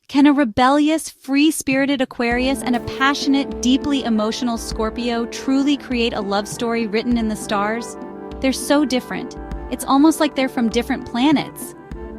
Can a rebellious, free-spirited Aquarius and a passionate, deeply emotional Scorpio truly create a love story written in the stars? They're so different. It's almost like they're from different planets.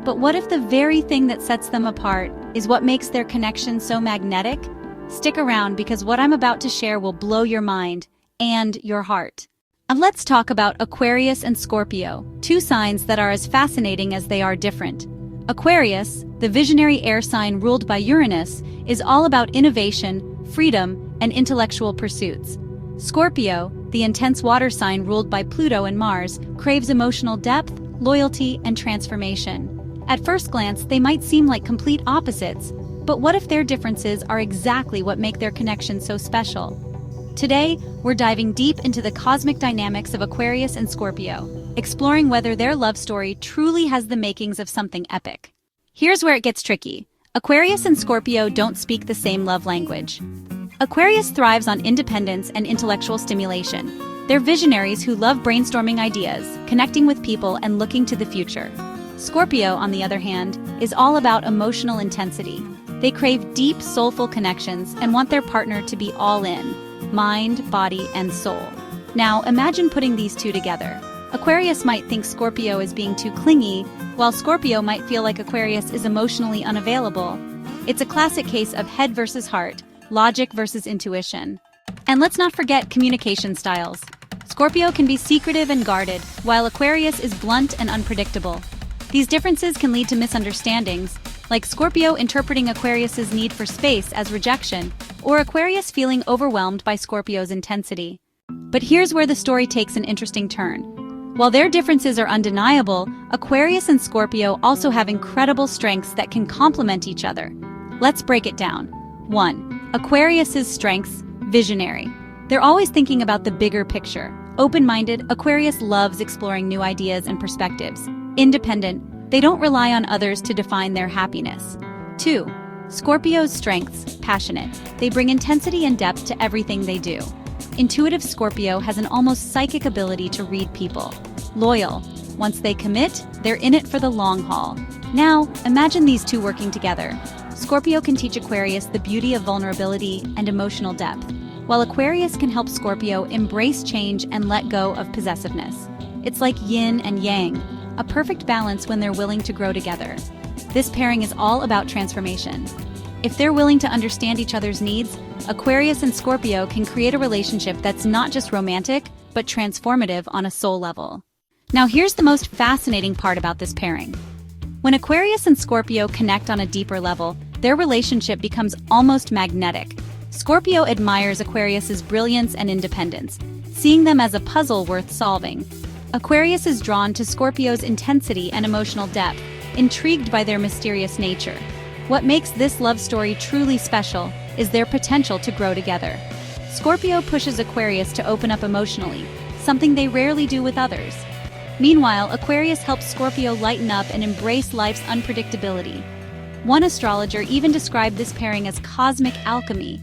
But what if the very thing that sets them apart is what makes their connection so magnetic? Stick around because what I'm about to share will blow your mind and your heart. And let's talk about Aquarius and Scorpio, two signs that are as fascinating as they are different. Aquarius, the visionary air sign ruled by Uranus, is all about innovation, freedom, and intellectual pursuits. Scorpio, the intense water sign ruled by Pluto and Mars, craves emotional depth, loyalty, and transformation. At first glance, they might seem like complete opposites, but what if their differences are exactly what make their connection so special? Today, we're diving deep into the cosmic dynamics of Aquarius and Scorpio, exploring whether their love story truly has the makings of something epic. Here's where it gets tricky. Aquarius and Scorpio don't speak the same love language. Aquarius thrives on independence and intellectual stimulation. They're visionaries who love brainstorming ideas, connecting with people, and looking to the future. Scorpio, on the other hand, is all about emotional intensity. They crave deep, soulful connections and want their partner to be all in. Mind, body, and soul. Now, imagine putting these two together. Aquarius might think Scorpio is being too clingy, while Scorpio might feel like Aquarius is emotionally unavailable. It's a classic case of head versus heart, logic versus intuition. And let's not forget communication styles. Scorpio can be secretive and guarded, while Aquarius is blunt and unpredictable. These differences can lead to misunderstandings, like Scorpio interpreting Aquarius's need for space as rejection, or Aquarius feeling overwhelmed by Scorpio's intensity. But here's where the story takes an interesting turn. While their differences are undeniable, Aquarius and Scorpio also have incredible strengths that can complement each other. Let's break it down. 1. Aquarius's strengths: visionary. They're always thinking about the bigger picture. Open-minded, Aquarius loves exploring new ideas and perspectives. Independent, they don't rely on others to define their happiness. 2. Scorpio's strengths: passionate. They bring intensity and depth to everything they do. Intuitive Scorpio has an almost psychic ability to read people. Loyal. Once they commit, they're in it for the long haul. Now, imagine these two working together. Scorpio can teach Aquarius the beauty of vulnerability and emotional depth, while Aquarius can help Scorpio embrace change and let go of possessiveness. It's like yin and yang, a perfect balance when they're willing to grow together. This pairing is all about transformation. If they're willing to understand each other's needs, Aquarius and Scorpio can create a relationship that's not just romantic, but transformative on a soul level. Now here's the most fascinating part about this pairing. When Aquarius and Scorpio connect on a deeper level, their relationship becomes almost magnetic. Scorpio admires Aquarius's brilliance and independence, seeing them as a puzzle worth solving. Aquarius is drawn to Scorpio's intensity and emotional depth, intrigued by their mysterious nature. What makes this love story truly special is their potential to grow together. Scorpio pushes Aquarius to open up emotionally, something they rarely do with others. Meanwhile, Aquarius helps Scorpio lighten up and embrace life's unpredictability. One astrologer even described this pairing as cosmic alchemy,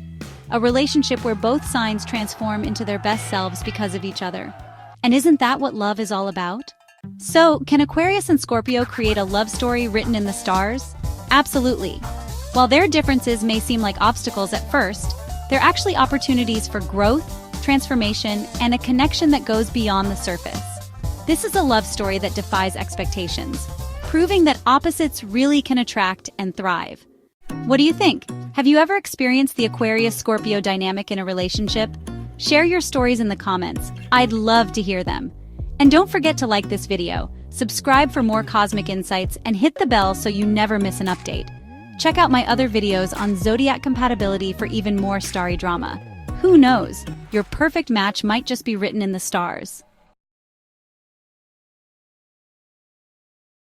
a relationship where both signs transform into their best selves because of each other. And isn't that what love is all about? So, can Aquarius and Scorpio create a love story written in the stars? Absolutely. While their differences may seem like obstacles at first, they're actually opportunities for growth, transformation, and a connection that goes beyond the surface. This is a love story that defies expectations, proving that opposites really can attract and thrive. What do you think? Have you ever experienced the Aquarius-Scorpio dynamic in a relationship? Share your stories in the comments. I'd love to hear them. And don't forget to like this video, subscribe for more cosmic insights, and hit the bell so you never miss an update. Check out my other videos on Zodiac compatibility for even more starry drama. Who knows? Your perfect match might just be written in the stars.